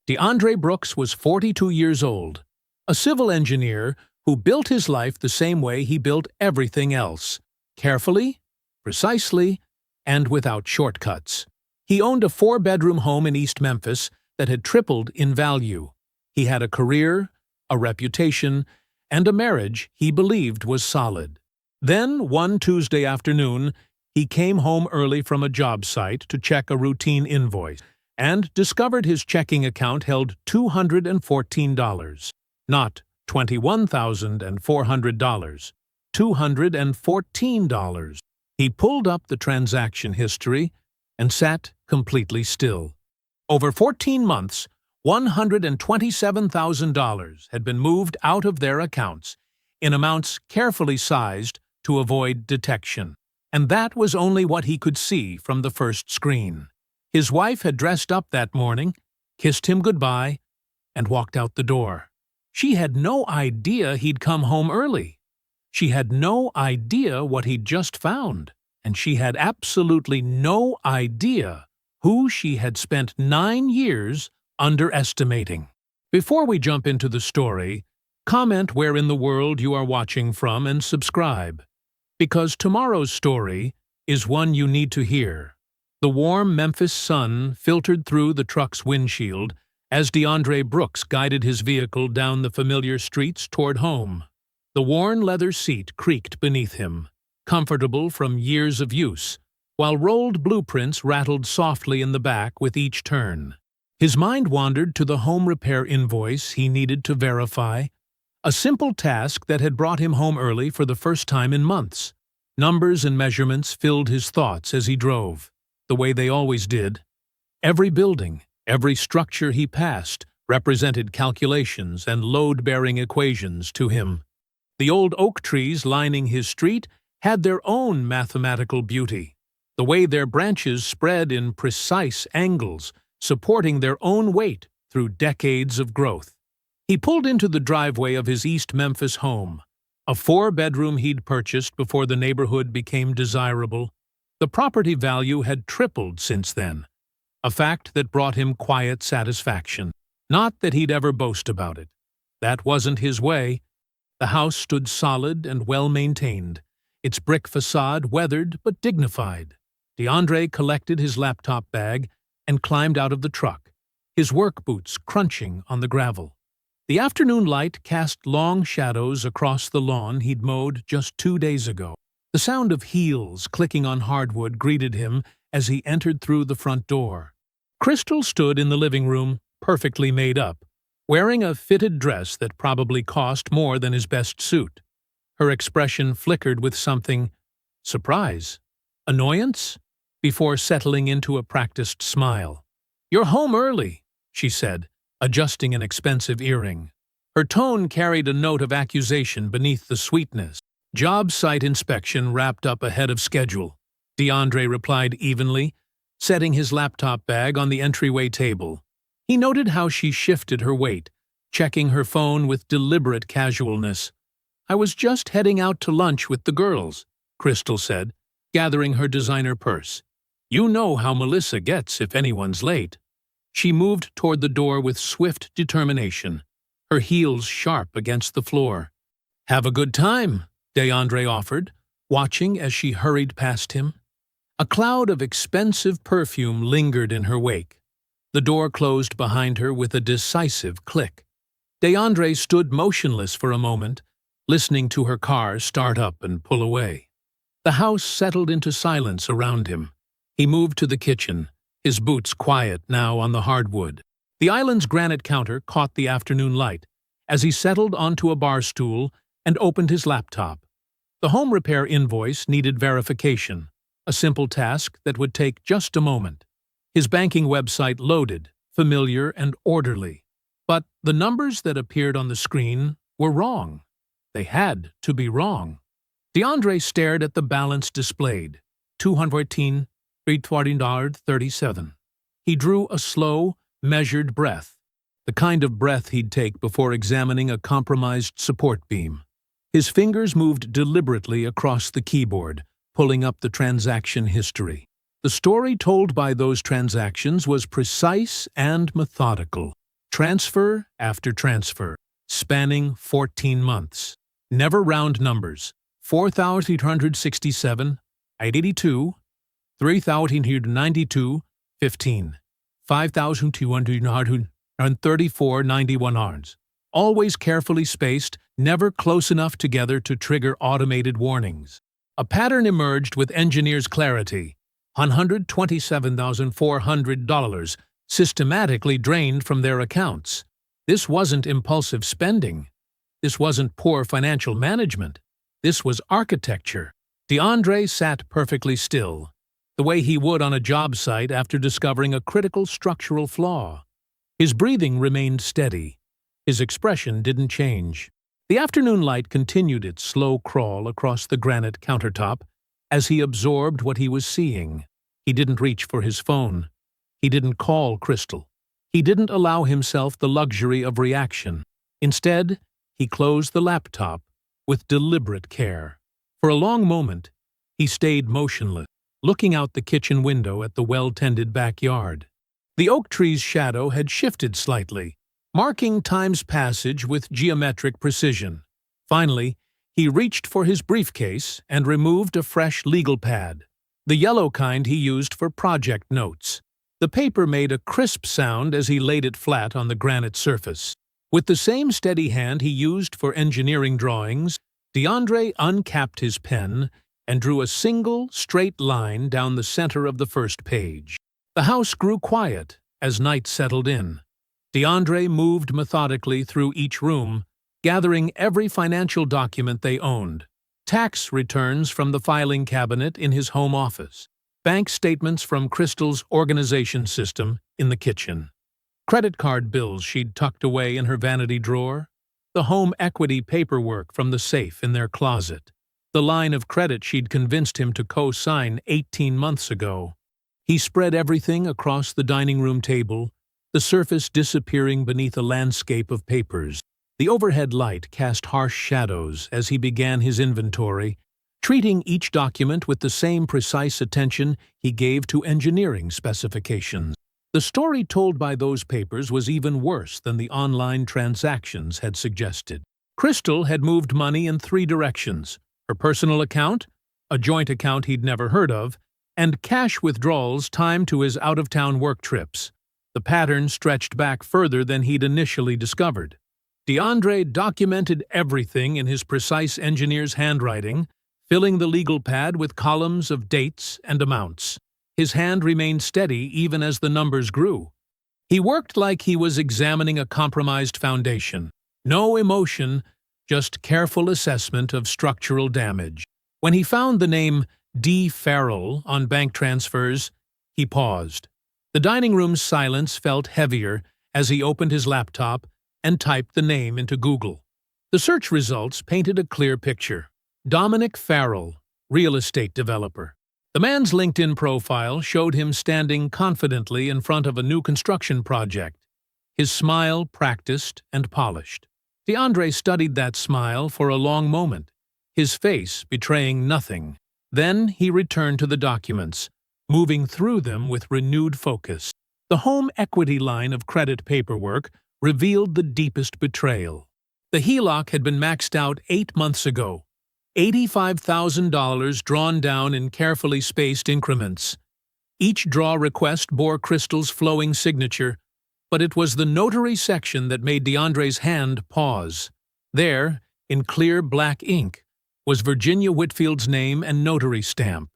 DeAndre Brooks was 42 years old, a civil engineer who built his life the same way he built everything else, carefully, precisely, and without shortcuts. He owned a 4-bedroom home in East Memphis that had tripled in value. He had a career, a reputation, and a marriage he believed was solid. Then, one Tuesday afternoon, he came home early from a job site to check a routine invoice and discovered his checking account held $214. Not $21,400. $214. He pulled up the transaction history and sat completely still. Over 14 months, $127,000 had been moved out of their accounts in amounts carefully sized to avoid detection. And that was only what he could see from the first screen. His wife had dressed up that morning, kissed him goodbye, and walked out the door. She had no idea he'd come home early. She had no idea what he'd just found, and she had absolutely no idea who she had spent 9 years underestimating. Before we jump into the story, comment where in the world you are watching from and subscribe, because tomorrow's story is one you need to hear. The warm Memphis sun filtered through the truck's windshield as DeAndre Brooks guided his vehicle down the familiar streets toward home. The worn leather seat creaked beneath him, comfortable from years of use, while rolled blueprints rattled softly in the back with each turn. His mind wandered to the home repair invoice he needed to verify, a simple task that had brought him home early for the first time in months. Numbers and measurements filled his thoughts as he drove, the way they always did. Every building, every structure he passed represented calculations and load-bearing equations to him. The old oak trees lining his street had their own mathematical beauty, the way their branches spread in precise angles, supporting their own weight through decades of growth. He pulled into the driveway of his East Memphis home, a 4-bedroom he'd purchased before the neighborhood became desirable. The property value had tripled since then, a fact that brought him quiet satisfaction. Not that he'd ever boast about it. That wasn't his way. The house stood solid and well-maintained, its brick facade weathered but dignified. DeAndre collected his laptop bag and climbed out of the truck, his work boots crunching on the gravel. The afternoon light cast long shadows across the lawn he'd mowed just 2 days ago. The sound of heels clicking on hardwood greeted him as he entered through the front door. Crystal stood in the living room, perfectly made up, wearing a fitted dress that probably cost more than his best suit. Her expression flickered with something, surprise, annoyance, before settling into a practiced smile. "You're home early," she said, adjusting an expensive earring. Her tone carried a note of accusation beneath the sweetness. "Job site inspection wrapped up ahead of schedule," DeAndre replied evenly, setting his laptop bag on the entryway table. He noted how she shifted her weight, checking her phone with deliberate casualness. "I was just heading out to lunch with the girls," Crystal said, gathering her designer purse. "You know how Melissa gets if anyone's late." She moved toward the door with swift determination, her heels sharp against the floor. "Have a good time," DeAndre offered, watching as she hurried past him. A cloud of expensive perfume lingered in her wake. The door closed behind her with a decisive click. DeAndre stood motionless for a moment, listening to her car start up and pull away. The house settled into silence around him. He moved to the kitchen, his boots quiet now on the hardwood. The island's granite counter caught the afternoon light as he settled onto a bar stool and opened his laptop. The home repair invoice needed verification, a simple task that would take just a moment. His banking website loaded, familiar and orderly. But the numbers that appeared on the screen were wrong. They had to be wrong. DeAndre stared at the balance displayed, $214,340.37. He drew a slow, measured breath, the kind of breath he'd take before examining a compromised support beam. His fingers moved deliberately across the keyboard, pulling up the transaction history. The story told by those transactions was precise and methodical. Transfer after transfer, spanning 14 months. Never round numbers. 4,867, 882, 3,892, 15, 5,234, 91 hours. Always carefully spaced, never close enough together to trigger automated warnings. A pattern emerged with engineers' clarity. $127,400 systematically drained from their accounts. This wasn't impulsive spending. This wasn't poor financial management. This was architecture. DeAndre sat perfectly still, the way he would on a job site after discovering a critical structural flaw. His breathing remained steady. His expression didn't change. The afternoon light continued its slow crawl across the granite countertop as he absorbed what he was seeing. He didn't reach for his phone. He didn't call Crystal. He didn't allow himself the luxury of reaction. Instead, he closed the laptop with deliberate care. For a long moment, he stayed motionless, looking out the kitchen window at the well-tended backyard. The oak tree's shadow had shifted slightly, marking time's passage with geometric precision. Finally, he reached for his briefcase and removed a fresh legal pad, the yellow kind he used for project notes. The paper made a crisp sound as he laid it flat on the granite surface. With the same steady hand he used for engineering drawings, DeAndre uncapped his pen and drew a single, straight line down the center of the first page. The house grew quiet as night settled in. DeAndre moved methodically through each room, gathering every financial document they owned. Tax returns from the filing cabinet in his home office. Bank statements from Crystal's organization system in the kitchen. Credit card bills she'd tucked away in her vanity drawer. The home equity paperwork from the safe in their closet. The line of credit she'd convinced him to co-sign 18 months ago. He spread everything across the dining room table, the surface disappearing beneath a landscape of papers. The overhead light cast harsh shadows as he began his inventory, treating each document with the same precise attention he gave to engineering specifications. The story told by those papers was even worse than the online transactions had suggested. Crystal had moved money in 3 directions: her personal account, a joint account he'd never heard of, and cash withdrawals timed to his out-of-town work trips. The pattern stretched back further than he'd initially discovered. DeAndre documented everything in his precise engineer's handwriting, filling the legal pad with columns of dates and amounts. His hand remained steady even as the numbers grew. He worked like he was examining a compromised foundation. No emotion, just careful assessment of structural damage. When he found the name D. Farrell on bank transfers, he paused. The dining room's silence felt heavier as he opened his laptop and typed the name into Google. The search results painted a clear picture. Dominic Farrell, real estate developer. The man's LinkedIn profile showed him standing confidently in front of a new construction project, his smile practiced and polished. DeAndre studied that smile for a long moment, his face betraying nothing. Then he returned to the documents, moving through them with renewed focus. The home equity line of credit paperwork revealed the deepest betrayal. The HELOC had been maxed out 8 months ago, $85,000 drawn down in carefully spaced increments. Each draw request bore Crystal's flowing signature, but it was the notary section that made DeAndre's hand pause. There, in clear black ink, was Virginia Whitfield's name and notary stamp.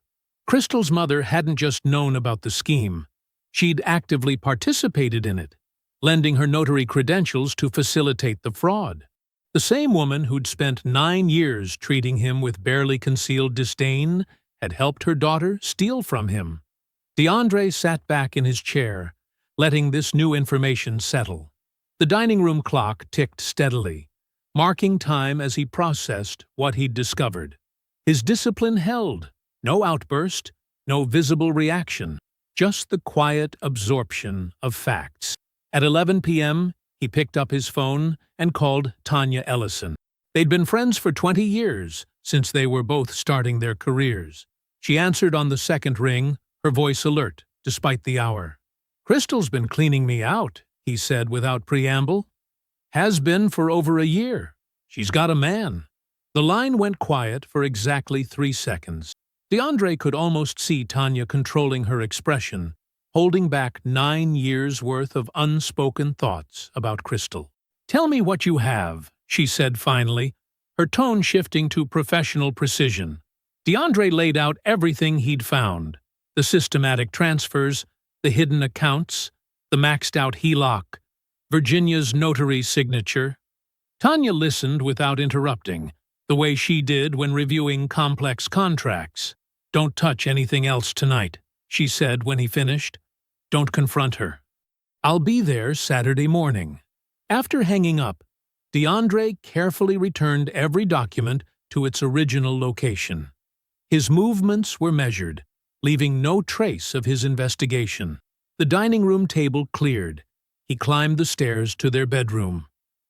Crystal's mother hadn't just known about the scheme. She'd actively participated in it, lending her notary credentials to facilitate the fraud. The same woman who'd spent 9 years treating him with barely concealed disdain had helped her daughter steal from him. DeAndre sat back in his chair, letting this new information settle. The dining room clock ticked steadily, marking time as he processed what he'd discovered. His discipline held. No outburst, no visible reaction, just the quiet absorption of facts. At 11 p.m., he picked up his phone and called Tanya Ellison. They'd been friends for 20 years, since they were both starting their careers. She answered on the second ring, her voice alert, despite the hour. "Crystal's been cleaning me out," he said without preamble. Has been for over a year. She's got a man. The line went quiet for exactly 3 seconds. DeAndre could almost see Tanya controlling her expression, holding back 9 years' worth of unspoken thoughts about Crystal. "Tell me what you have," she said finally, her tone shifting to professional precision. DeAndre laid out everything he'd found: the systematic transfers, the hidden accounts, the maxed-out HELOC, Virginia's notary signature. Tanya listened without interrupting, the way she did when reviewing complex contracts. "Don't touch anything else tonight," she said when he finished. "Don't confront her. I'll be there Saturday morning." After hanging up, DeAndre carefully returned every document to its original location. His movements were measured, leaving no trace of his investigation. The dining room table cleared. He climbed the stairs to their bedroom.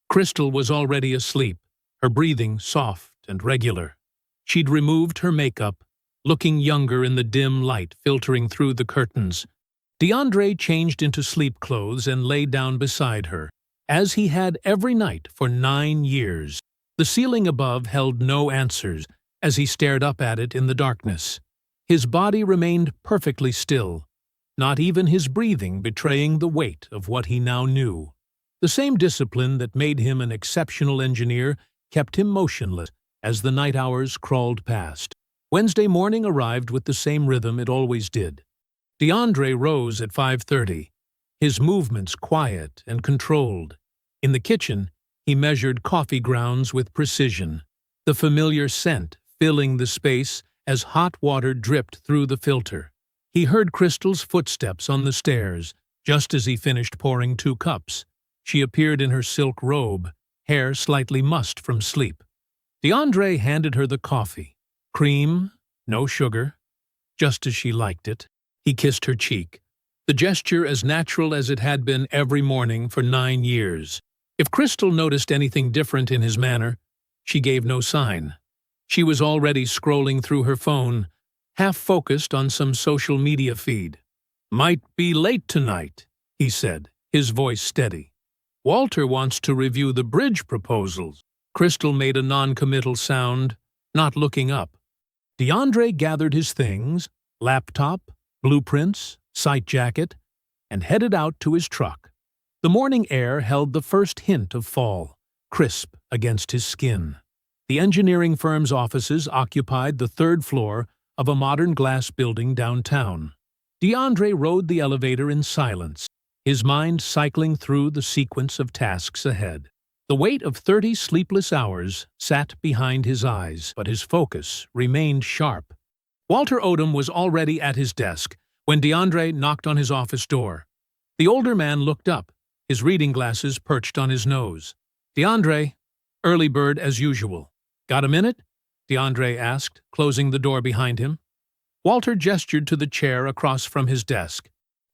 Crystal was already asleep, her breathing soft and regular. She'd removed her makeup, looking younger in the dim light filtering through the curtains. DeAndre changed into sleep clothes and lay down beside her, as he had every night for 9 years. The ceiling above held no answers as he stared up at it in the darkness. His body remained perfectly still, not even his breathing betraying the weight of what he now knew. The same discipline that made him an exceptional engineer kept him motionless as the night hours crawled past. Wednesday morning arrived with the same rhythm it always did. DeAndre rose at 5:30, his movements quiet and controlled. In the kitchen, he measured coffee grounds with precision, the familiar scent filling the space as hot water dripped through the filter. He heard Crystal's footsteps on the stairs just as he finished pouring 2 cups. She appeared in her silk robe, hair slightly mussed from sleep. DeAndre handed her the coffee. Cream, no sugar, just as she liked it. He kissed her cheek, the gesture as natural as it had been every morning for 9 years. If Crystal noticed anything different in his manner, she gave no sign. She was already scrolling through her phone, half focused on some social media feed. "Might be late tonight," he said, his voice steady. "Walter wants to review the bridge proposals." Crystal made a non-committal sound, not looking up. DeAndre gathered his things, laptop, blueprints, site jacket, and headed out to his truck. The morning air held the first hint of fall, crisp against his skin. The engineering firm's offices occupied the 3rd floor of a modern glass building downtown. DeAndre rode the elevator in silence, his mind cycling through the sequence of tasks ahead. The weight of 30 sleepless hours sat behind his eyes, but his focus remained sharp. Walter Odom was already at his desk when DeAndre knocked on his office door. The older man looked up, his reading glasses perched on his nose. "DeAndre, early bird as usual. Got a minute?" DeAndre asked, closing the door behind him. Walter gestured to the chair across from his desk.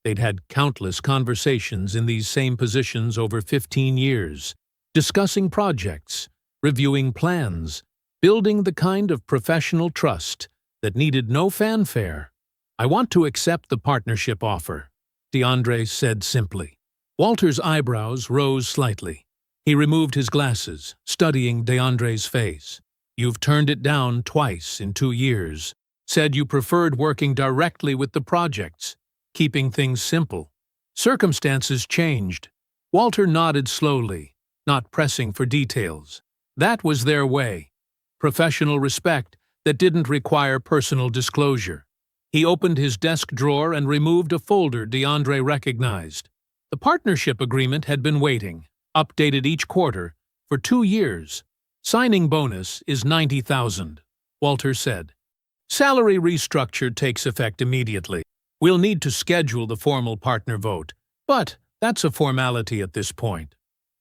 They'd had countless conversations in these same positions over 15 years. Discussing projects, reviewing plans, building the kind of professional trust that needed no fanfare. "I want to accept the partnership offer," DeAndre said simply. Walter's eyebrows rose slightly. He removed his glasses, studying DeAndre's face. "You've turned it down twice in 2 years. Said you preferred working directly with the projects, keeping things simple. Circumstances changed." Walter nodded slowly, not pressing for details. That was their way. Professional respect that didn't require personal disclosure. He opened his desk drawer and removed a folder DeAndre recognized. The partnership agreement had been waiting, updated each quarter, for 2 years. "Signing bonus is $90,000, Walter said. "Salary restructure takes effect immediately. We'll need to schedule the formal partner vote, but that's a formality at this point.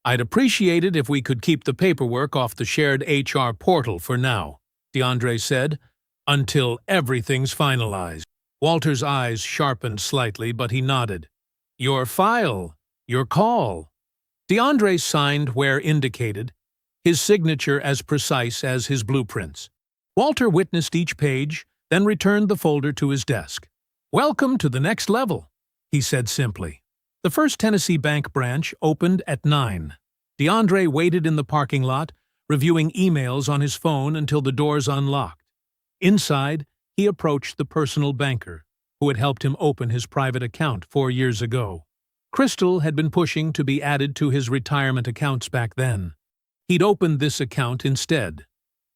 I'd appreciate it if we could keep the paperwork off the shared HR portal for now," DeAndre said, "until everything's finalized." Walter's eyes sharpened slightly, but he nodded. "Your file, your call." DeAndre signed where indicated, his signature as precise as his blueprints. Walter witnessed each page, then returned the folder to his desk. "Welcome to the next level," he said simply. The First Tennessee Bank branch opened at 9. DeAndre waited in the parking lot, reviewing emails on his phone until the doors unlocked. Inside, he approached the personal banker, who had helped him open his private account 4 years ago. Crystal had been pushing to be added to his retirement accounts back then. He'd opened this account instead.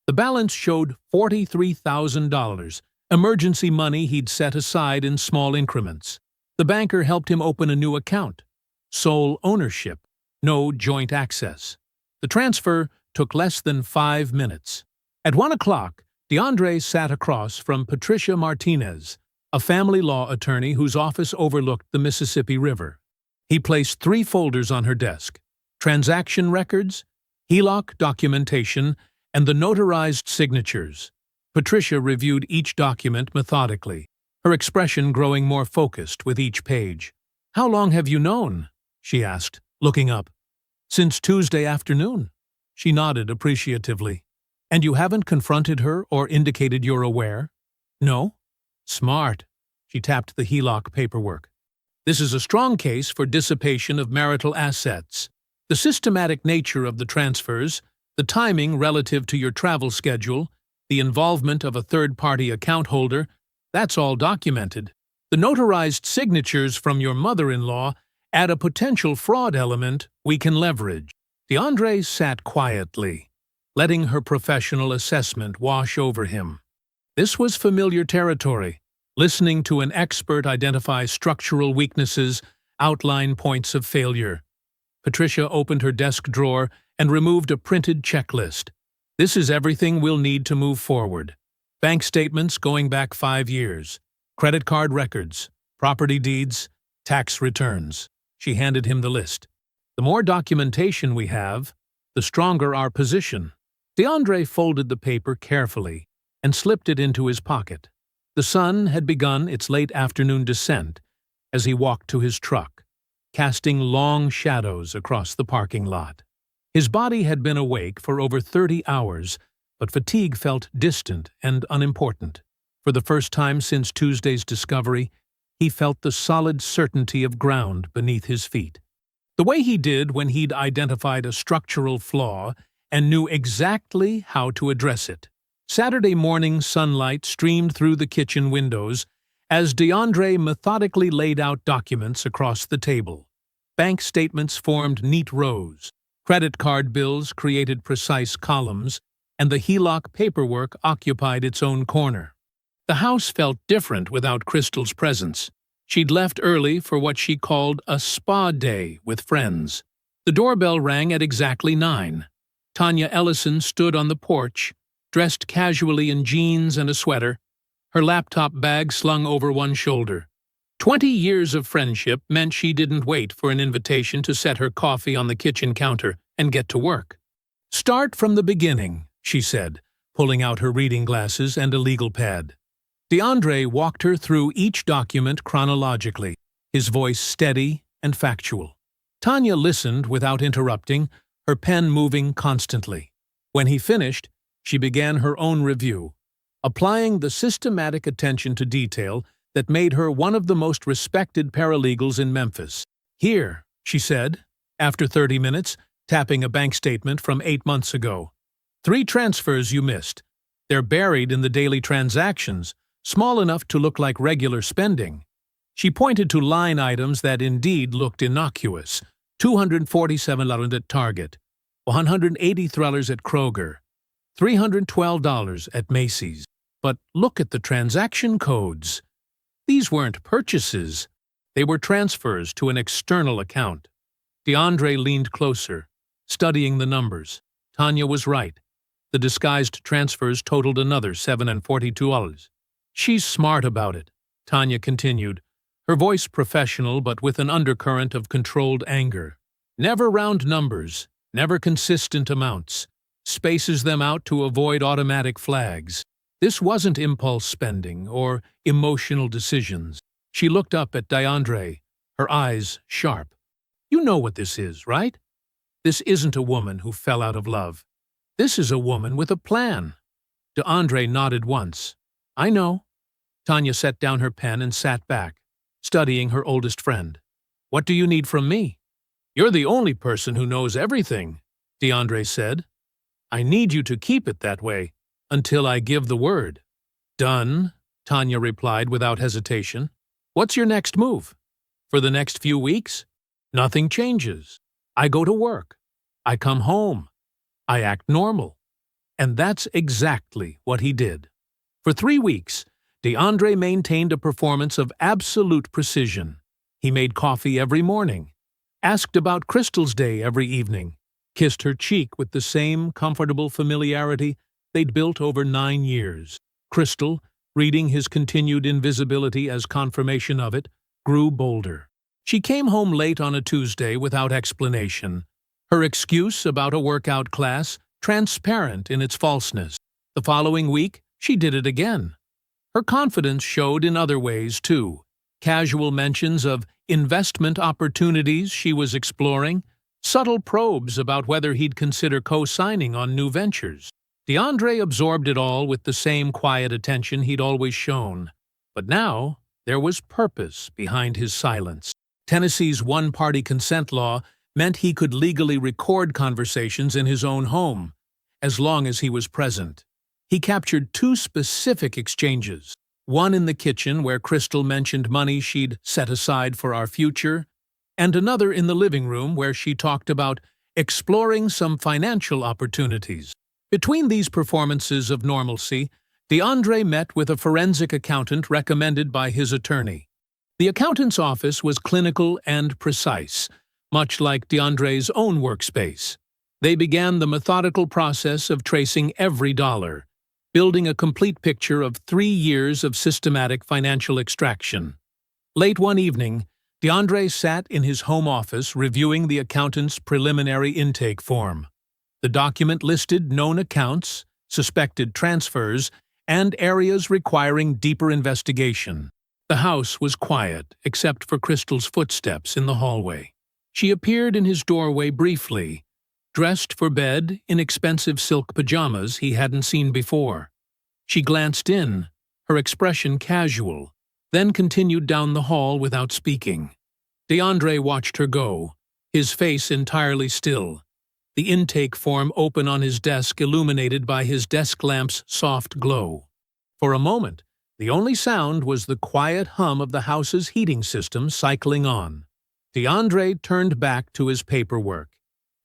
The balance showed $43,000, emergency money he'd set aside in small increments. The banker helped him open a new account. Sole ownership, no joint access. The transfer took less than 5 minutes. At 1 o'clock, DeAndre sat across from Patricia Martinez, a family law attorney whose office overlooked the Mississippi River. He placed 3 folders on her desk: transaction records, HELOC documentation, and the notarized signatures. Patricia reviewed each document methodically, her expression growing more focused with each page. "How long have you known?" she asked, looking up. "Since Tuesday afternoon." She nodded appreciatively. "And you haven't confronted her or indicated you're aware?" "No." "Smart." She tapped the HELOC paperwork. "This is a strong case for dissipation of marital assets. The systematic nature of the transfers, the timing relative to your travel schedule, the involvement of a third-party account holder, that's all documented. The notarized signatures from your mother-in-law add a potential fraud element we can leverage." DeAndre sat quietly, letting her professional assessment wash over him. This was familiar territory, listening to an expert identify structural weaknesses, outline points of failure. Patricia opened her desk drawer and removed a printed checklist. "This is everything we'll need to move forward. Bank statements going back 5 years, credit card records, property deeds, tax returns." She handed him the list. "The more documentation we have, the stronger our position." DeAndre folded the paper carefully and slipped it into his pocket. The sun had begun its late afternoon descent as he walked to his truck, casting long shadows across the parking lot. His body had been awake for over 30 hours, but fatigue felt distant and unimportant. For the first time since Tuesday's discovery, he felt the solid certainty of ground beneath his feet. The way he did when he'd identified a structural flaw and knew exactly how to address it. Saturday morning sunlight streamed through the kitchen windows as DeAndre methodically laid out documents across the table. Bank statements formed neat rows, credit card bills created precise columns, and the HELOC paperwork occupied its own corner. The house felt different without Crystal's presence. She'd left early for what she called a spa day with friends. The doorbell rang at exactly 9. Tanya Ellison stood on the porch, dressed casually in jeans and a sweater, her laptop bag slung over one shoulder. 20 years of friendship meant she didn't wait for an invitation to set her coffee on the kitchen counter and get to work. "Start from the beginning," she said, pulling out her reading glasses and a legal pad. DeAndre walked her through each document chronologically, his voice steady and factual. Tanya listened without interrupting, her pen moving constantly. When he finished, she began her own review, applying the systematic attention to detail that made her one of the most respected paralegals in Memphis. "Here," she said, after 30 minutes, tapping a bank statement from 8 months ago. "3 transfers you missed. They're buried in the daily transactions, small enough to look like regular spending." She pointed to line items that indeed looked innocuous: $247 at Target, $183 at Kroger, $312 at Macy's. But look at the transaction codes. These weren't purchases. They were transfers to an external account. DeAndre leaned closer, studying the numbers. Tanya was right. The disguised transfers totaled another $742. "She's smart about it," Tanya continued, her voice professional but with an undercurrent of controlled anger. "Never round numbers, never consistent amounts. Spaces them out to avoid automatic flags. This wasn't impulse spending or emotional decisions." She looked up at DeAndre, her eyes sharp. "You know what this is, right? This isn't a woman who fell out of love. This is a woman with a plan." DeAndre nodded once. "I know." Tanya set down her pen and sat back, studying her oldest friend. What do you need from me? You're the only person who knows everything, DeAndre said. I need you to keep it that way until I give the word. Done, Tanya replied without hesitation. What's your next move? For the next few weeks? Nothing changes. I go to work. I come home. I act normal. And that's exactly what he did. For 3 weeks, DeAndre maintained a performance of absolute precision. He made coffee every morning, asked about Crystal's day every evening, kissed her cheek with the same comfortable familiarity they'd built over 9 years. Crystal, reading his continued invisibility as confirmation of it, grew bolder. She came home late on a Tuesday without explanation, her excuse about a workout class transparent in its falseness. The following week, she did it again. Her confidence showed in other ways, too. Casual mentions of investment opportunities she was exploring, subtle probes about whether he'd consider co-signing on new ventures. DeAndre absorbed it all with the same quiet attention he'd always shown. But now, there was purpose behind his silence. Tennessee's one-party consent law meant he could legally record conversations in his own home, as long as he was present. He captured 2 specific exchanges, one in the kitchen where Crystal mentioned money she'd set aside for our future, and another in the living room where she talked about exploring some financial opportunities. Between these performances of normalcy, DeAndre met with a forensic accountant recommended by his attorney. The accountant's office was clinical and precise, much like DeAndre's own workspace. They began the methodical process of tracing every dollar, building a complete picture of 3 years of systematic financial extraction. Late one evening, DeAndre sat in his home office reviewing the accountant's preliminary intake form. The document listed known accounts, suspected transfers, and areas requiring deeper investigation. The house was quiet, except for Crystal's footsteps in the hallway. She appeared in his doorway briefly, dressed for bed in expensive silk pajamas he hadn't seen before. She glanced in, her expression casual, then continued down the hall without speaking. DeAndre watched her go, his face entirely still, the intake form open on his desk illuminated by his desk lamp's soft glow. For a moment, the only sound was the quiet hum of the house's heating system cycling on. DeAndre turned back to his paperwork,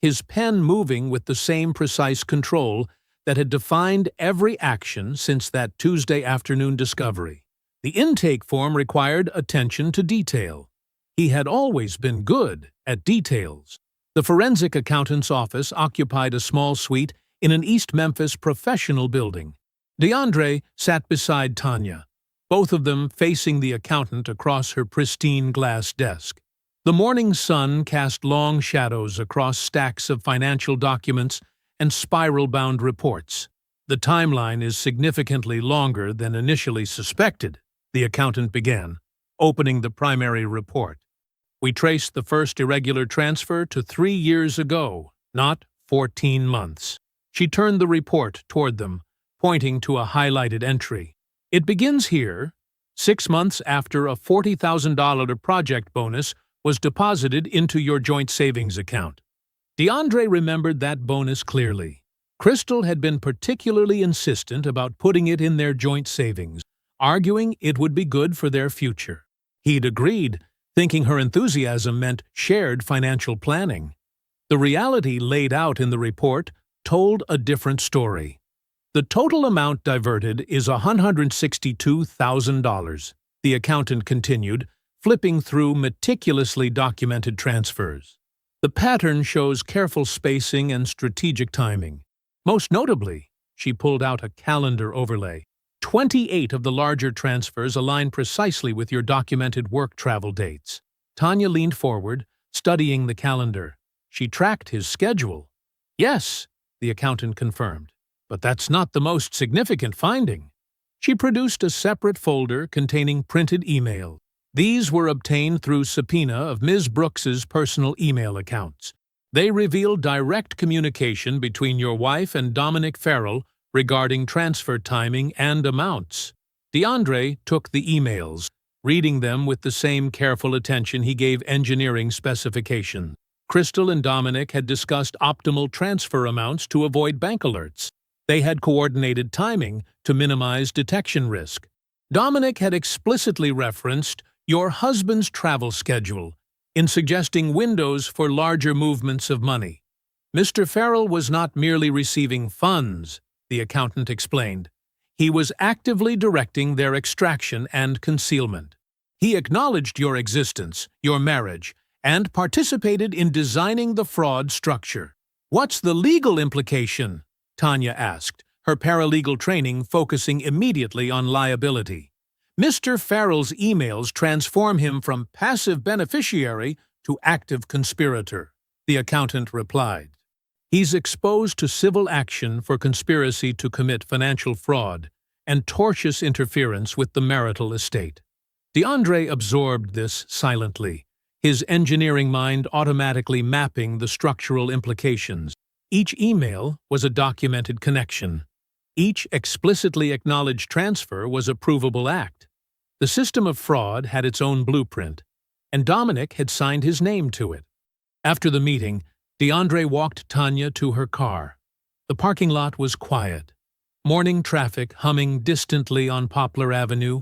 his pen moving with the same precise control that had defined every action since that Tuesday afternoon discovery. The intake form required attention to detail. He had always been good at details. The forensic accountant's office occupied a small suite in an East Memphis professional building. DeAndre sat beside Tanya, both of them facing the accountant across her pristine glass desk. The morning sun cast long shadows across stacks of financial documents and spiral-bound reports. The timeline is significantly longer than initially suspected, the accountant began, opening the primary report. We traced the first irregular transfer to 3 years ago, not 14 months. She turned the report toward them, pointing to a highlighted entry. It begins here, 6 months after a $40,000 project bonus was deposited into your joint savings account. DeAndre remembered that bonus clearly. Crystal had been particularly insistent about putting it in their joint savings, arguing it would be good for their future. He'd agreed, thinking her enthusiasm meant shared financial planning. The reality laid out in the report told a different story. The total amount diverted is $162,000, the accountant continued, flipping through meticulously documented transfers. The pattern shows careful spacing and strategic timing. Most notably, she pulled out a calendar overlay. 28 of the larger transfers align precisely with your documented work travel dates. Tanya leaned forward, studying the calendar. She tracked his schedule. Yes, the accountant confirmed, but that's not the most significant finding. She produced a separate folder containing printed emails. These were obtained through subpoena of Ms. Brooks's personal email accounts. They revealed direct communication between your wife and Dominic Farrell regarding transfer timing and amounts. DeAndre took the emails, reading them with the same careful attention he gave engineering specifications. Crystal and Dominic had discussed optimal transfer amounts to avoid bank alerts. They had coordinated timing to minimize detection risk. Dominic had explicitly referenced your husband's travel schedule in suggesting windows for larger movements of money. Mr. Farrell was not merely receiving funds, the accountant explained. He was actively directing their extraction and concealment. He acknowledged your existence, your marriage, and participated in designing the fraud structure. What's the legal implication? Tanya asked, her paralegal training focusing immediately on liability. Mr. Farrell's emails transform him from passive beneficiary to active conspirator, the accountant replied. He's exposed to civil action for conspiracy to commit financial fraud and tortious interference with the marital estate. DeAndre absorbed this silently, his engineering mind automatically mapping the structural implications. Each email was a documented connection. Each explicitly acknowledged transfer was a provable act. The system of fraud had its own blueprint, and Dominic had signed his name to it. After the meeting, DeAndre walked Tanya to her car. The parking lot was quiet. Morning traffic humming distantly on Poplar Avenue.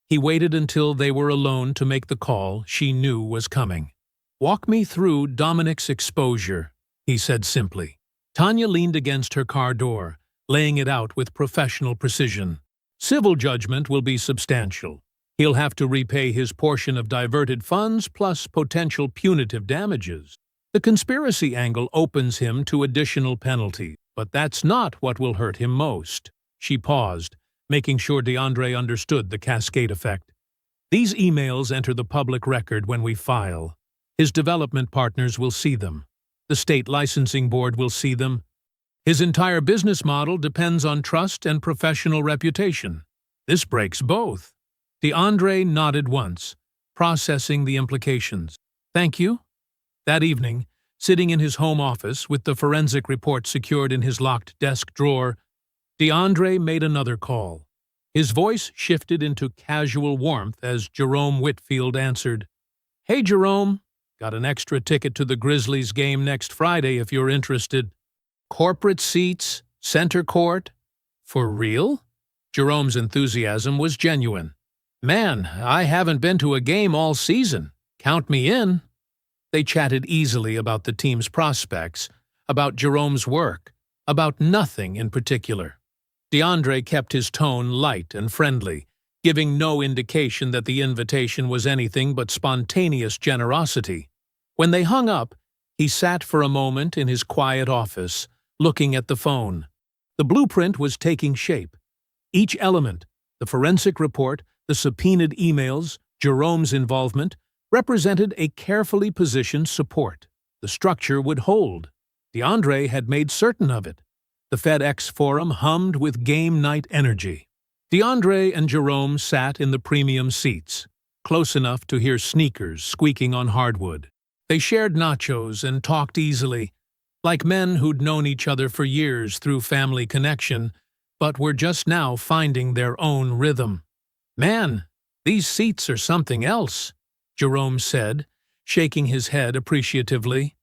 He waited until they were alone to make the call she knew was coming. "Walk me through Dominic's exposure," he said simply. Tanya leaned against her car door, laying it out with professional precision. "Civil judgment will be substantial. He'll have to repay his portion of diverted funds plus potential punitive damages. The conspiracy angle opens him to additional penalties, but that's not what will hurt him most." She paused, making sure DeAndre understood the cascade effect. "These emails enter the public record when we file. His development partners will see them. The state licensing board will see them. His entire business model depends on trust and professional reputation. This breaks both." DeAndre nodded once, processing the implications. "Thank you." That evening, sitting in his home office with the forensic report secured in his locked desk drawer, DeAndre made another call. His voice shifted into casual warmth as Jerome Whitfield answered. "Hey, Jerome. Got an extra ticket to the Grizzlies game next Friday if you're interested. Corporate seats, center court." "For real?" Jerome's enthusiasm was genuine. "Man, I haven't been to a game all season. Count me in." They chatted easily about the team's prospects, about Jerome's work, about nothing in particular. DeAndre kept his tone light and friendly, giving no indication that the invitation was anything but spontaneous generosity. When they hung up, he sat for a moment in his quiet office, looking at the phone. The blueprint was taking shape. Each element, the forensic report, the subpoenaed emails, Jerome's involvement, represented a carefully positioned support. The structure would hold. DeAndre had made certain of it. The FedEx Forum hummed with game night energy. DeAndre and Jerome sat in the premium seats, close enough to hear sneakers squeaking on hardwood. They shared nachos and talked easily, like men who'd known each other for years through family connection, but were just now finding their own rhythm. "Man, these seats are something else," Jerome said, shaking his head appreciatively.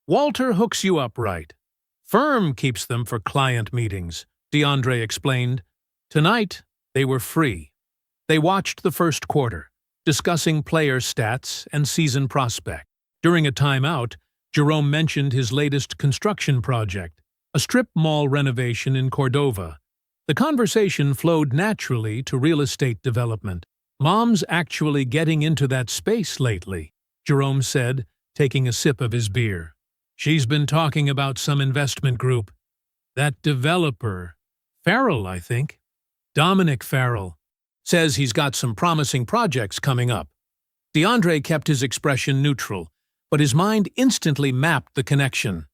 "Walter hooks you up right. Firm keeps them for client meetings," DeAndre explained. Tonight, they were free. They watched the first quarter, discussing player stats and season prospect. During a timeout, Jerome mentioned his latest construction project, a strip mall renovation in Cordova. The conversation flowed naturally to real estate development. "Mom's actually getting into that space lately," Jerome said, taking a sip of his beer. "She's been talking about some investment group. That developer, Farrell, I think. Dominic Farrell. Says he's got some promising projects coming up." DeAndre kept his expression neutral, but his mind instantly mapped the connection.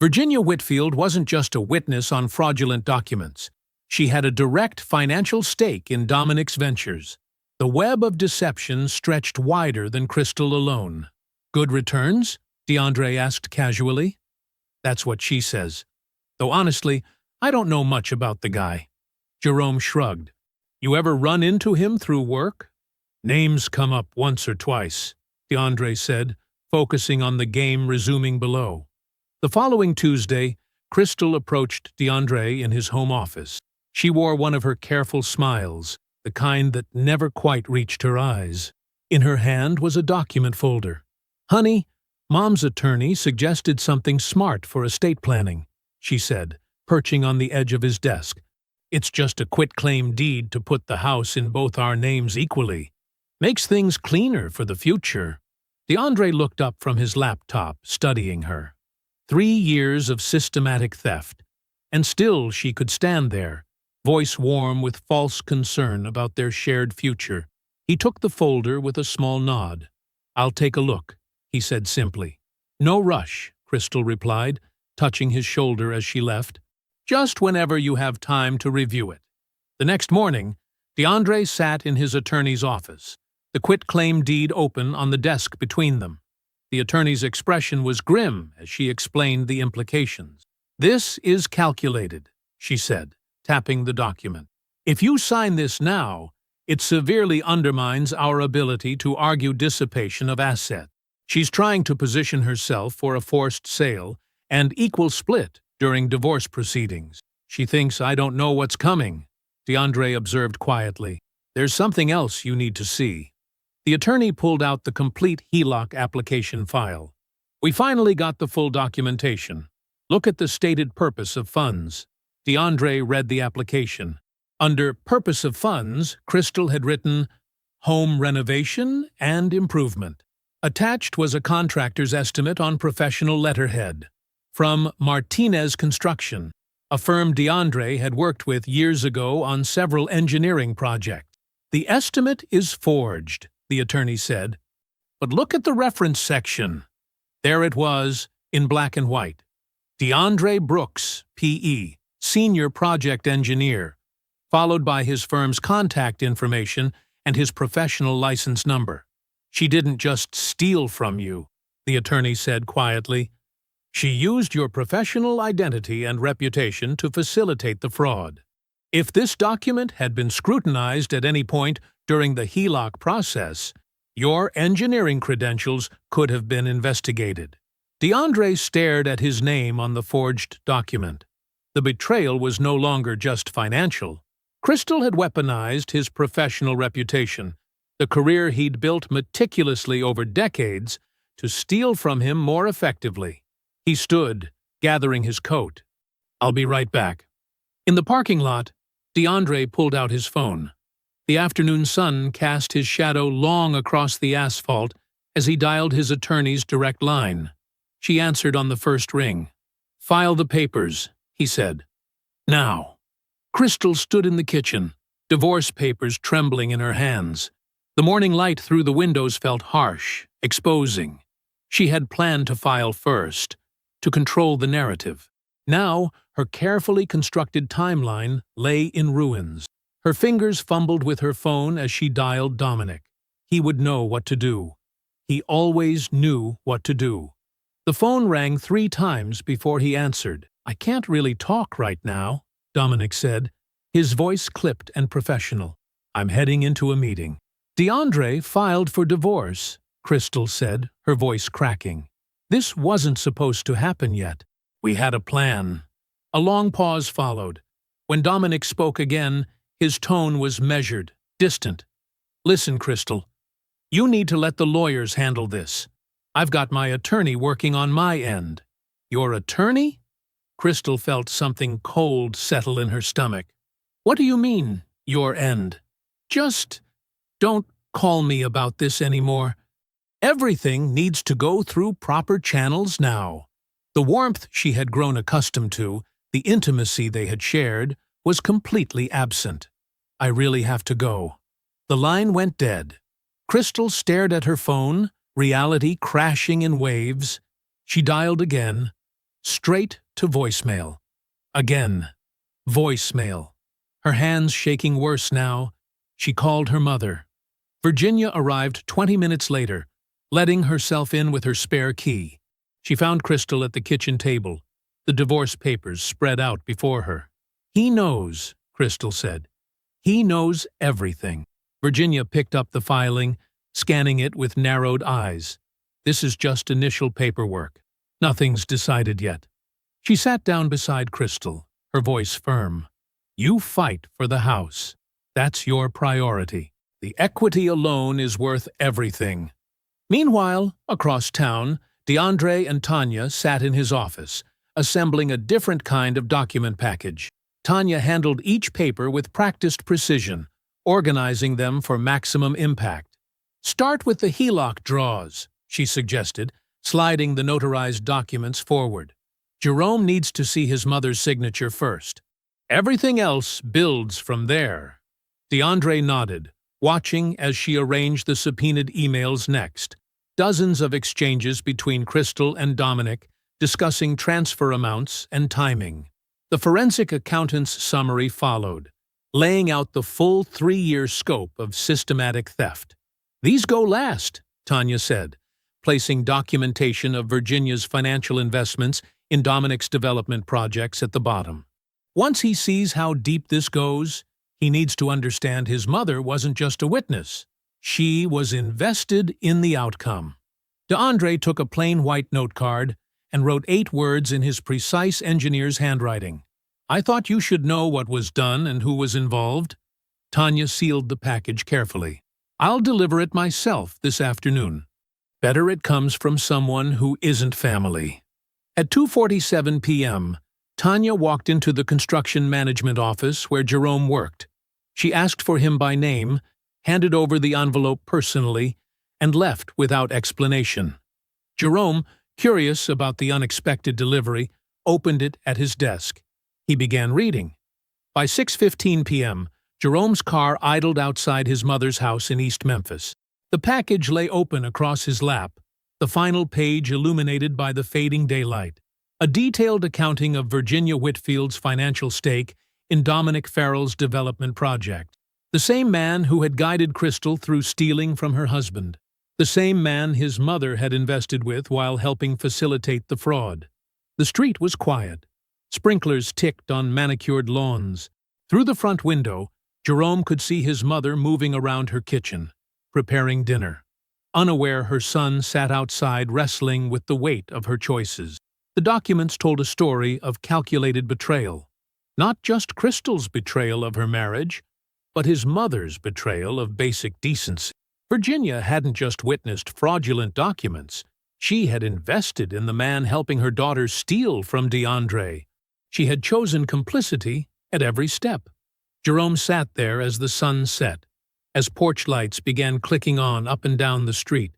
Virginia Whitfield wasn't just a witness on fraudulent documents. She had a direct financial stake in Dominic's ventures. The web of deception stretched wider than Crystal alone. "Good returns?" DeAndre asked casually. "That's what she says. Though honestly, I don't know much about the guy." Jerome shrugged. "You ever run into him through work?" Names come up once or twice, DeAndre said, focusing on the game resuming below. The following Tuesday, Crystal approached DeAndre in his home office. She wore one of her careful smiles, the kind that never quite reached her eyes. In her hand was a document folder. "Honey, Mom's attorney suggested something smart for estate planning," she said, perching on the edge of his desk. "It's just a quitclaim deed to put the house in both our names equally. Makes things cleaner for the future." DeAndre looked up from his laptop, studying her. 3 years of systematic theft, and still she could stand there, voice warm with false concern about their shared future. He took the folder with a small nod. "I'll take a look," he said simply. "No rush," Crystal replied, touching his shoulder as she left. "Just whenever you have time to review it." The next morning, DeAndre sat in his attorney's office, the quitclaim deed open on the desk between them. The attorney's expression was grim as she explained the implications. "This is calculated," she said, tapping the document. "If you sign this now, it severely undermines our ability to argue dissipation of assets. She's trying to position herself for a forced sale and equal split during divorce proceedings. She thinks I don't know what's coming," DeAndre observed quietly. "There's something else you need to see." The attorney pulled out the complete HELOC application file. "We finally got the full documentation. Look at the stated purpose of funds." DeAndre read the application. Under Purpose of Funds, Crystal had written, "Home renovation and improvement." Attached was a contractor's estimate on professional letterhead. From Martinez Construction, a firm DeAndre had worked with years ago on several engineering projects. "The estimate is forged," the attorney said. "But look at the reference section." There it was, in black and white. DeAndre Brooks, P.E., Senior Project Engineer, followed by his firm's contact information and his professional license number. "She didn't just steal from you," the attorney said quietly. "She used your professional identity and reputation to facilitate the fraud. If this document had been scrutinized at any point during the HELOC process, your engineering credentials could have been investigated." DeAndre stared at his name on the forged document. The betrayal was no longer just financial. Crystal had weaponized his professional reputation, the career he'd built meticulously over decades, to steal from him more effectively. He stood, gathering his coat. "I'll be right back." In the parking lot, DeAndre pulled out his phone. The afternoon sun cast his shadow long across the asphalt as he dialed his attorney's direct line. She answered on the first ring. "File the papers," he said. "Now." Crystal stood in the kitchen, divorce papers trembling in her hands. The morning light through the windows felt harsh, exposing. She had planned to file first, to control the narrative. Now, her carefully constructed timeline lay in ruins. Her fingers fumbled with her phone as she dialed Dominic. He would know what to do. He always knew what to do. The phone rang 3 times before he answered. "I can't really talk right now," Dominic said, his voice clipped and professional. "I'm heading into a meeting." "DeAndre filed for divorce," Crystal said, her voice cracking. "This wasn't supposed to happen yet. We had a plan." A long pause followed. When Dominic spoke again, his tone was measured, distant. "Listen, Crystal. You need to let the lawyers handle this. I've got my attorney working on my end." "Your attorney?" Crystal felt something cold settle in her stomach. "What do you mean, your end?" "Just don't call me about this anymore. Everything needs to go through proper channels now." The warmth she had grown accustomed to, the intimacy they had shared, was completely absent. "I really have to go." The line went dead. Crystal stared at her phone, reality crashing in waves. She dialed again, straight to voicemail. Again, voicemail. Her hands shaking worse now, she called her mother. Virginia arrived 20 minutes later, letting herself in with her spare key. She found Crystal at the kitchen table, the divorce papers spread out before her. "He knows," Crystal said. "He knows everything." Virginia picked up the filing, scanning it with narrowed eyes. This is just initial paperwork. Nothing's decided yet. She sat down beside Crystal, her voice firm. You fight for the house. That's your priority. The equity alone is worth everything. Meanwhile, across town, DeAndre and Tanya sat in his office, assembling a different kind of document package. Tanya handled each paper with practiced precision, organizing them for maximum impact. Start with the HELOC draws, she suggested, sliding the notarized documents forward. Jerome needs to see his mother's signature first. Everything else builds from there. DeAndre nodded, watching as she arranged the subpoenaed emails next. Dozens of exchanges between Crystal and Dominic, discussing transfer amounts and timing. The forensic accountant's summary followed, laying out the full 3-year scope of systematic theft. These go last, Tanya said, placing documentation of Virginia's financial investments in Dominic's development projects at the bottom. Once he sees how deep this goes, he needs to understand his mother wasn't just a witness. She was invested in the outcome. DeAndre took a plain white note card and wrote 8 words in his precise engineer's handwriting. I thought you should know what was done and who was involved. Tanya sealed the package carefully. I'll deliver it myself this afternoon. Better it comes from someone who isn't family. At 2:47 p.m., Tanya walked into the construction management office where Jerome worked. She asked for him by name, handed over the envelope personally, and left without explanation. Jerome, curious about the unexpected delivery, opened it at his desk. He began reading. By 6:15 p.m., Jerome's car idled outside his mother's house in East Memphis. The package lay open across his lap, the final page illuminated by the fading daylight. A detailed accounting of Virginia Whitfield's financial stake in Dominic Farrell's development project. The same man who had guided Crystal through stealing from her husband. The same man his mother had invested with while helping facilitate the fraud. The street was quiet. Sprinklers ticked on manicured lawns. Through the front window, Jerome could see his mother moving around her kitchen, preparing dinner. Unaware, her son sat outside wrestling with the weight of her choices. The documents told a story of calculated betrayal. Not just Crystal's betrayal of her marriage, but his mother's betrayal of basic decency. Virginia hadn't just witnessed fraudulent documents. She had invested in the man helping her daughter steal from DeAndre. She had chosen complicity at every step. Jerome sat there as the sun set, as porch lights began clicking on up and down the street.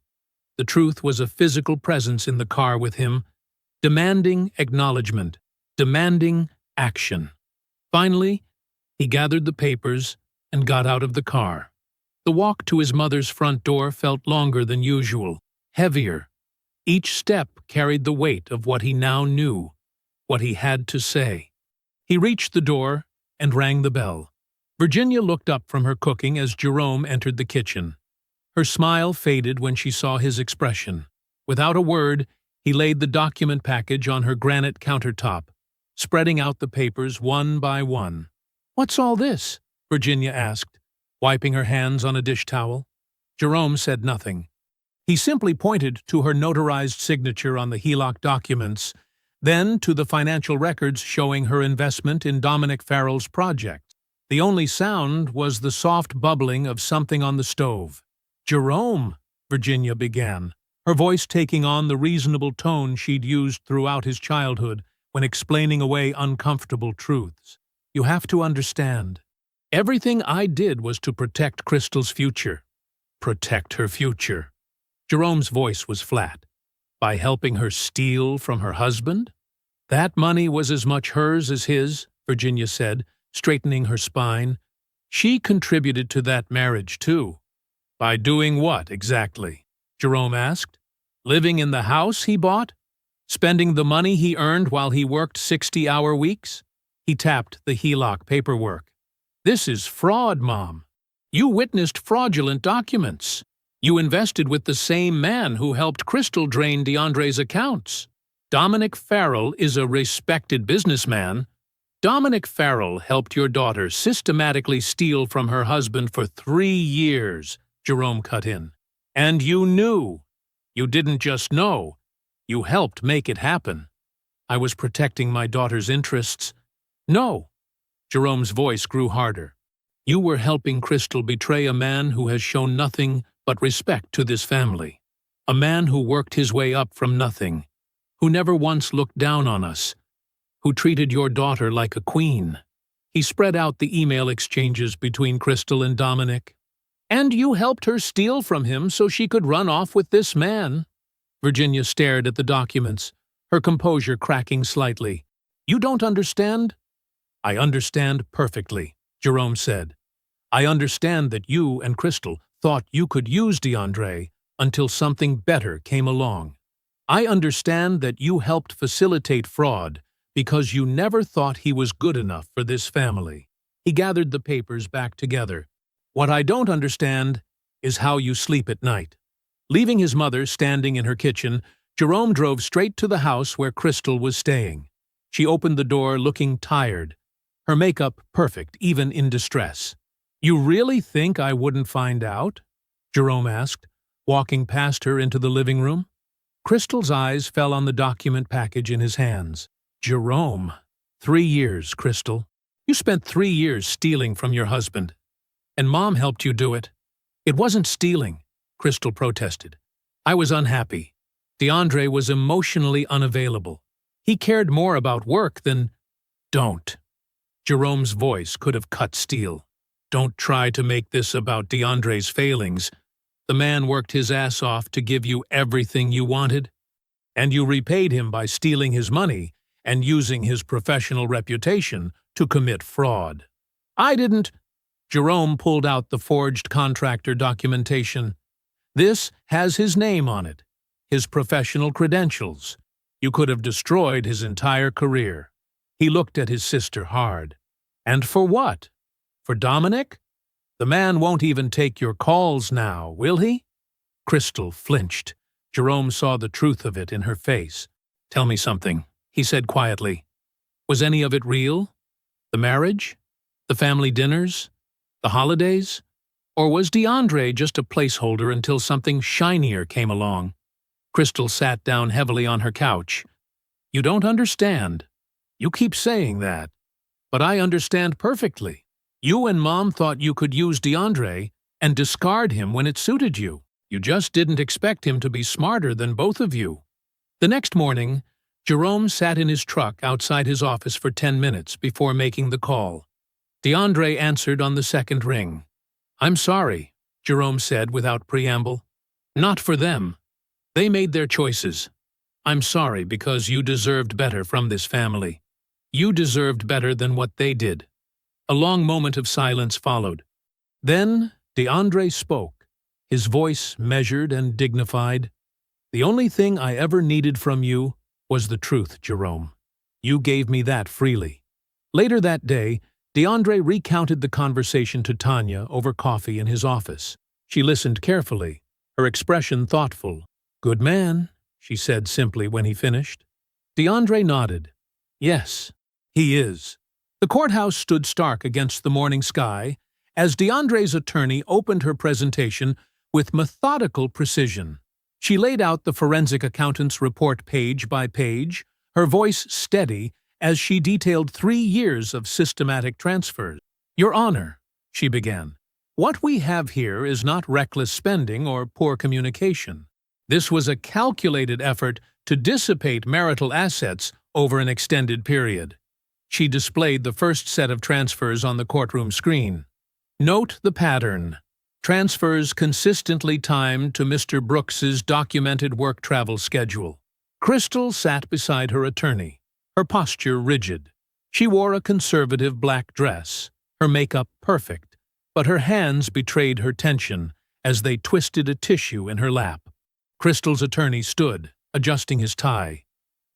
The truth was a physical presence in the car with him, demanding acknowledgement, demanding action. Finally, he gathered the papers and got out of the car. The walk to his mother's front door felt longer than usual, heavier. Each step carried the weight of what he now knew, what he had to say. He reached the door and rang the bell. Virginia looked up from her cooking as Jerome entered the kitchen. Her smile faded when she saw his expression. Without a word, he laid the document package on her granite countertop, spreading out the papers one by one. "What's all this?" Virginia asked, wiping her hands on a dish towel. Jerome said nothing. He simply pointed to her notarized signature on the HELOC documents, then to the financial records showing her investment in Dominic Farrell's project. The only sound was the soft bubbling of something on the stove. "Jerome," Virginia began, her voice taking on the reasonable tone she'd used throughout his childhood when explaining away uncomfortable truths. "You have to understand. Everything I did was to protect Crystal's future. Protect her future." Jerome's voice was flat. "By helping her steal from her husband?" "That money was as much hers as his," Virginia said, straightening her spine. "She contributed to that marriage, too." "By doing what, exactly?" Jerome asked. "Living in the house he bought? Spending the money he earned while he worked 60-hour weeks?" He tapped the HELOC paperwork. "This is fraud, Mom. You witnessed fraudulent documents. You invested with the same man who helped Crystal drain DeAndre's accounts. Dominic Farrell is a respected businessman. Dominic Farrell helped your daughter systematically steal from her husband for 3 years, Jerome cut in. And you knew. You didn't just know. You helped make it happen. I was protecting my daughter's interests. No. Jerome's voice grew harder. You were helping Crystal betray a man who has shown nothing but respect to this family. A man who worked his way up from nothing, who never once looked down on us, who treated your daughter like a queen. He spread out the email exchanges between Crystal and Dominic. And you helped her steal from him so she could run off with this man. Virginia stared at the documents, her composure cracking slightly. You don't understand? I understand perfectly, Jerome said. I understand that you and Crystal thought you could use DeAndre until something better came along. I understand that you helped facilitate fraud because you never thought he was good enough for this family. He gathered the papers back together. What I don't understand is how you sleep at night. Leaving his mother standing in her kitchen, Jerome drove straight to the house where Crystal was staying. She opened the door looking tired, her makeup perfect, even in distress. You really think I wouldn't find out? Jerome asked, walking past her into the living room. Crystal's eyes fell on the document package in his hands. Jerome, 3 years, Crystal. You spent 3 years stealing from your husband. And Mom helped you do it. It wasn't stealing, Crystal protested. I was unhappy. DeAndre was emotionally unavailable. He cared more about work than… Don't. Jerome's voice could have cut steel. Don't try to make this about DeAndre's failings. The man worked his ass off to give you everything you wanted. And you repaid him by stealing his money and using his professional reputation to commit fraud. I didn't… Jerome pulled out the forged contractor documentation. This has his name on it, his professional credentials. You could have destroyed his entire career. He looked at his sister hard. And for what? For Dominic? The man won't even take your calls now, will he? Crystal flinched. Jerome saw the truth of it in her face. Tell me something, he said quietly. Was any of it real? The marriage? The family dinners? The holidays? Or was DeAndre just a placeholder until something shinier came along? Crystal sat down heavily on her couch. You don't understand. You keep saying that. But I understand perfectly. You and Mom thought you could use DeAndre and discard him when it suited you. You just didn't expect him to be smarter than both of you. The next morning, Jerome sat in his truck outside his office for 10 minutes before making the call. DeAndre answered on the second ring. I'm sorry, Jerome said without preamble. Not for them. They made their choices. I'm sorry because you deserved better from this family. You deserved better than what they did. A long moment of silence followed. Then DeAndre spoke, his voice measured and dignified. The only thing I ever needed from you was the truth, Jerome. You gave me that freely. Later that day, DeAndre recounted the conversation to Tanya over coffee in his office. She listened carefully, her expression thoughtful. Good man, she said simply when he finished. DeAndre nodded. Yes, he is. The courthouse stood stark against the morning sky as DeAndre's attorney opened her presentation with methodical precision. She laid out the forensic accountant's report page by page, her voice steady as she detailed 3 years of systematic transfers. Your Honor, she began, what we have here is not reckless spending or poor communication. This was a calculated effort to dissipate marital assets over an extended period. She displayed the first set of transfers on the courtroom screen. Note the pattern. Transfers consistently timed to Mr. Brooks's documented work travel schedule. Crystal sat beside her attorney, her posture rigid. She wore a conservative black dress, her makeup perfect, but her hands betrayed her tension as they twisted a tissue in her lap. Crystal's attorney stood, adjusting his tie.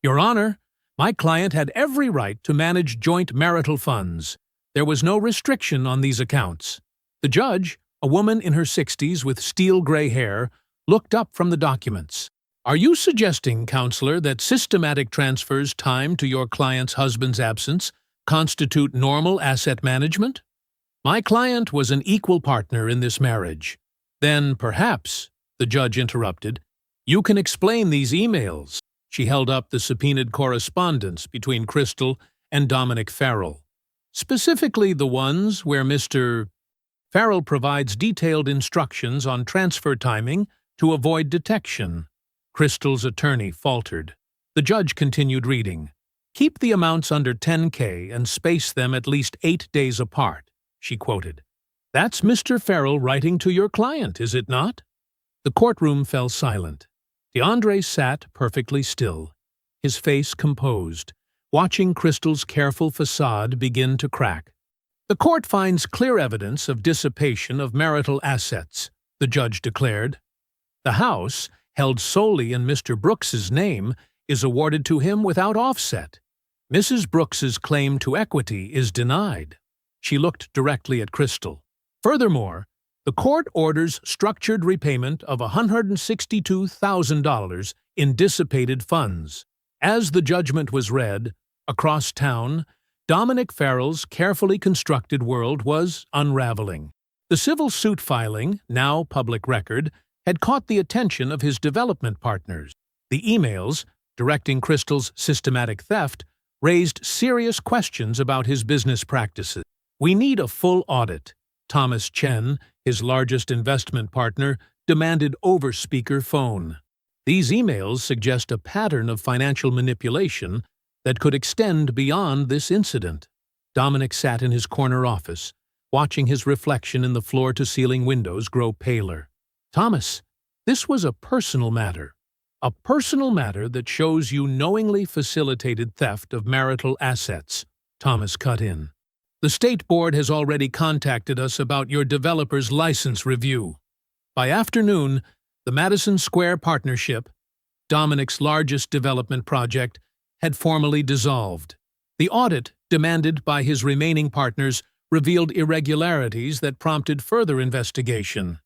Your Honor, my client had every right to manage joint marital funds. There was no restriction on these accounts. The judge, a woman in her 60s with steel-gray hair, looked up from the documents. Are you suggesting, Counselor, that systematic transfers timed to your client's husband's absence constitute normal asset management? My client was an equal partner in this marriage. Then, perhaps, the judge interrupted, you can explain these emails. She held up the subpoenaed correspondence between Crystal and Dominic Farrell, specifically the ones where Mr. Farrell provides detailed instructions on transfer timing to avoid detection. Crystal's attorney faltered. The judge continued reading. Keep the amounts under $10K and space them at least 8 days apart, she quoted. That's Mr. Farrell writing to your client, is it not? The courtroom fell silent. DeAndre sat perfectly still, his face composed, watching Crystal's careful facade begin to crack. The court finds clear evidence of dissipation of marital assets, the judge declared. The house, held solely in Mr. Brooks's name, is awarded to him without offset. Mrs. Brooks's claim to equity is denied. She looked directly at Crystal. Furthermore, the court orders structured repayment of $162,000 in dissipated funds. As the judgment was read, across town, Dominic Farrell's carefully constructed world was unraveling. The civil suit filing, now public record, had caught the attention of his development partners. The emails, directing Crystal's systematic theft, raised serious questions about his business practices. We need a full audit, Thomas Chen, his largest investment partner, demanded over speakerphone. These emails suggest a pattern of financial manipulation that could extend beyond this incident. Dominic sat in his corner office, watching his reflection in the floor-to-ceiling windows grow paler. Thomas, this was a personal matter that shows you knowingly facilitated theft of marital assets, Thomas cut in. The State Board has already contacted us about your developer's license review. By afternoon, the Madison Square Partnership, Dominic's largest development project, had formally dissolved. The audit, demanded by his remaining partners, revealed irregularities that prompted further investigation.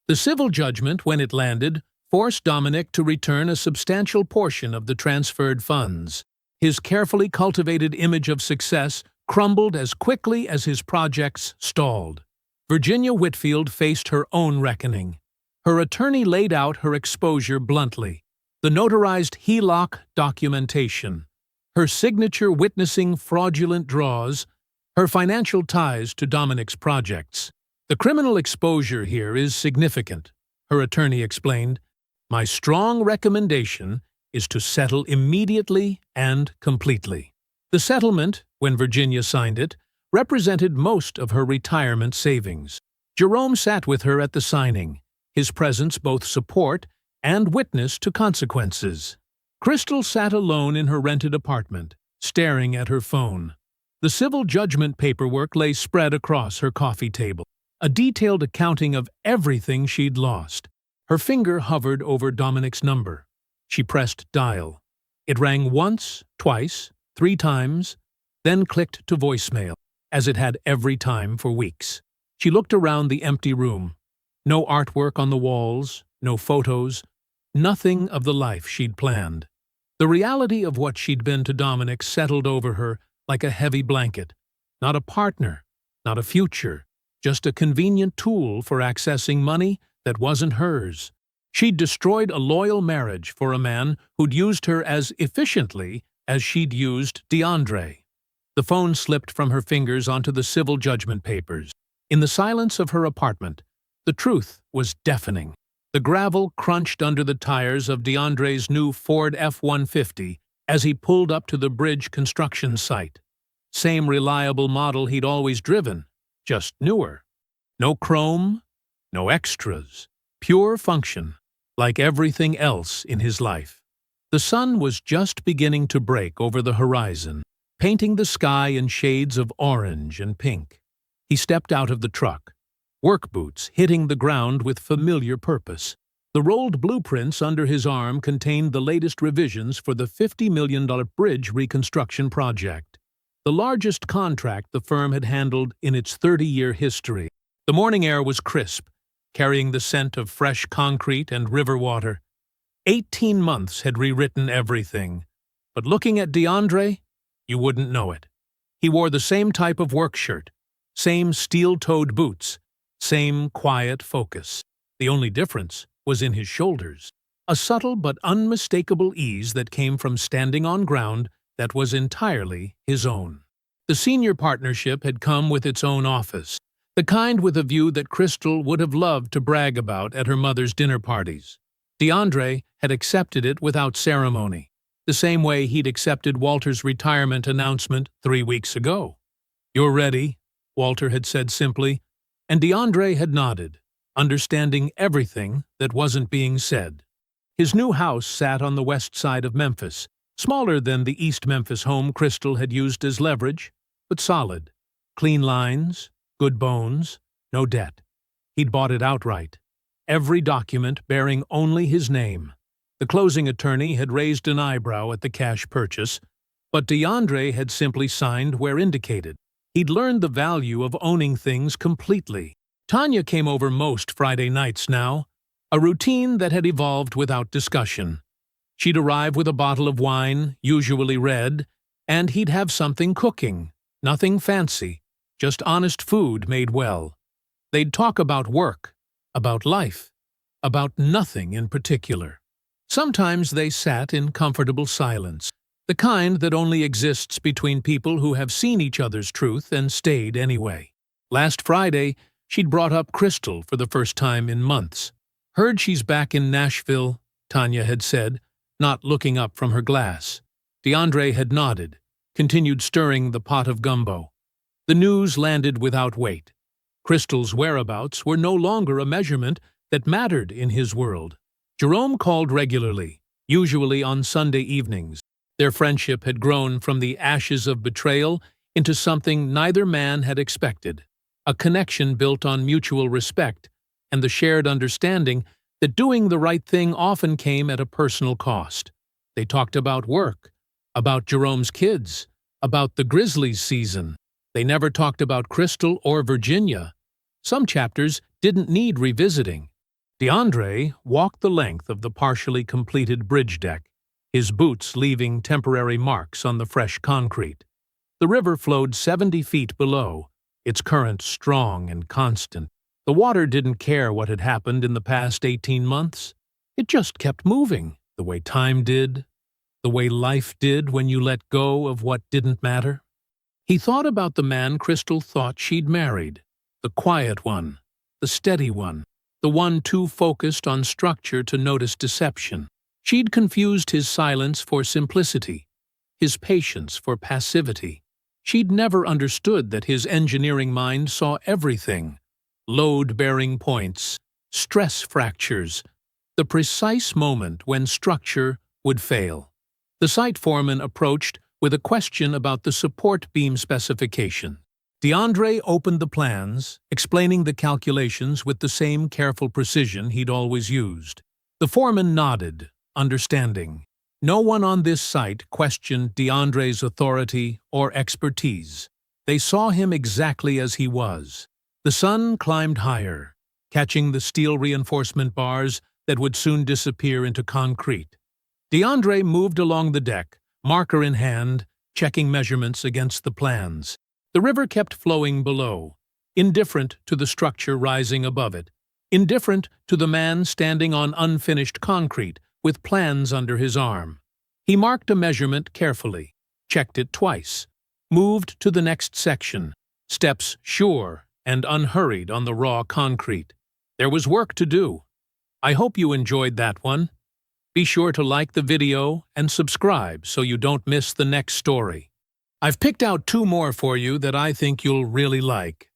The civil judgment, when it landed, forced Dominic to return a substantial portion of the transferred funds. His carefully cultivated image of success crumbled as quickly as his projects stalled. Virginia Whitfield faced her own reckoning. Her attorney laid out her exposure bluntly. The notarized HELOC documentation, her signature witnessing fraudulent draws, her financial ties to Dominic's projects. The criminal exposure here is significant, her attorney explained. My strong recommendation is to settle immediately and completely. The settlement, when Virginia signed it, represented most of her retirement savings. Jerome sat with her at the signing, his presence both support and witness to consequences. Crystal sat alone in her rented apartment, staring at her phone. The civil judgment paperwork lay spread across her coffee table, a detailed accounting of everything she'd lost. Her finger hovered over Dominic's number. She pressed dial. It rang once, twice, 3 times, then clicked to voicemail, as it had every time for weeks. She looked around the empty room. No artwork on the walls, no photos, nothing of the life she'd planned. The reality of what she'd been to Dominic settled over her like a heavy blanket. Not a partner, not a future, just a convenient tool for accessing money that wasn't hers. She'd destroyed a loyal marriage for a man who'd used her as efficiently as she'd used DeAndre. The phone slipped from her fingers onto the civil judgment papers. In the silence of her apartment, the truth was deafening. The gravel crunched under the tires of DeAndre's new Ford F-150 as he pulled up to the bridge construction site. Same reliable model he'd always driven, just newer. No chrome, no extras. Pure function, like everything else in his life. The sun was just beginning to break over the horizon, painting the sky in shades of orange and pink. He stepped out of the truck, work boots hitting the ground with familiar purpose. The rolled blueprints under his arm contained the latest revisions for the $50 million bridge reconstruction project, the largest contract the firm had handled in its 30-year history. The morning air was crisp, carrying the scent of fresh concrete and river water. 18 months had rewritten everything, but looking at DeAndre, you wouldn't know it. He wore the same type of work shirt, same steel-toed boots, same quiet focus. The only difference was in his shoulders, a subtle but unmistakable ease that came from standing on ground that was entirely his own. The senior partnership had come with its own office, the kind with a view that Crystal would have loved to brag about at her mother's dinner parties. DeAndre had accepted it without ceremony, the same way he'd accepted Walter's retirement announcement 3 weeks ago. "You're ready," Walter had said simply, and DeAndre had nodded, understanding everything that wasn't being said. His new house sat on the west side of Memphis, smaller than the East Memphis home Crystal had used as leverage, but solid. Clean lines, good bones, no debt. He'd bought it outright. Every document bearing only his name. The closing attorney had raised an eyebrow at the cash purchase, but DeAndre had simply signed where indicated. He'd learned the value of owning things completely. Tanya came over most Friday nights now, a routine that had evolved without discussion. She'd arrive with a bottle of wine, usually red, and he'd have something cooking, nothing fancy, just honest food made well. They'd talk about work, about life, about nothing in particular. Sometimes they sat in comfortable silence, the kind that only exists between people who have seen each other's truth and stayed anyway. Last Friday, she'd brought up Crystal for the first time in months. "Heard she's back in Nashville," Tanya had said, not looking up from her glass. DeAndre had nodded, continued stirring the pot of gumbo. The news landed without weight. Crystal's whereabouts were no longer a measurement that mattered in his world. Jerome called regularly, usually on Sunday evenings. Their friendship had grown from the ashes of betrayal into something neither man had expected, a connection built on mutual respect and the shared understanding that doing the right thing often came at a personal cost. They talked about work, about Jerome's kids, about the Grizzlies season. They never talked about Crystal or Virginia. Some chapters didn't need revisiting. DeAndre walked the length of the partially completed bridge deck, his boots leaving temporary marks on the fresh concrete. The river flowed 70 feet below, its current strong and constant. The water didn't care what had happened in the past 18 months. It just kept moving, the way time did, the way life did when you let go of what didn't matter. He thought about the man Crystal thought she'd married, the quiet one, the steady one, the one too focused on structure to notice deception. She'd confused his silence for simplicity, his patience for passivity. She'd never understood that his engineering mind saw everything: load-bearing points, stress fractures, the precise moment when structure would fail. The site foreman approached with a question about the support beam specification. DeAndre opened the plans, explaining the calculations with the same careful precision he'd always used. The foreman nodded, understanding. No one on this site questioned DeAndre's authority or expertise. They saw him exactly as he was. The sun climbed higher, catching the steel reinforcement bars that would soon disappear into concrete. DeAndre moved along the deck, marker in hand, checking measurements against the plans. The river kept flowing below, indifferent to the structure rising above it, indifferent to the man standing on unfinished concrete with plans under his arm. He marked a measurement carefully, checked it twice, moved to the next section, steps sure and unhurried on the raw concrete. There was work to do. I hope you enjoyed that one. Be sure to like the video and subscribe so you don't miss the next story. I've picked out 2 more for you that I think you'll really like.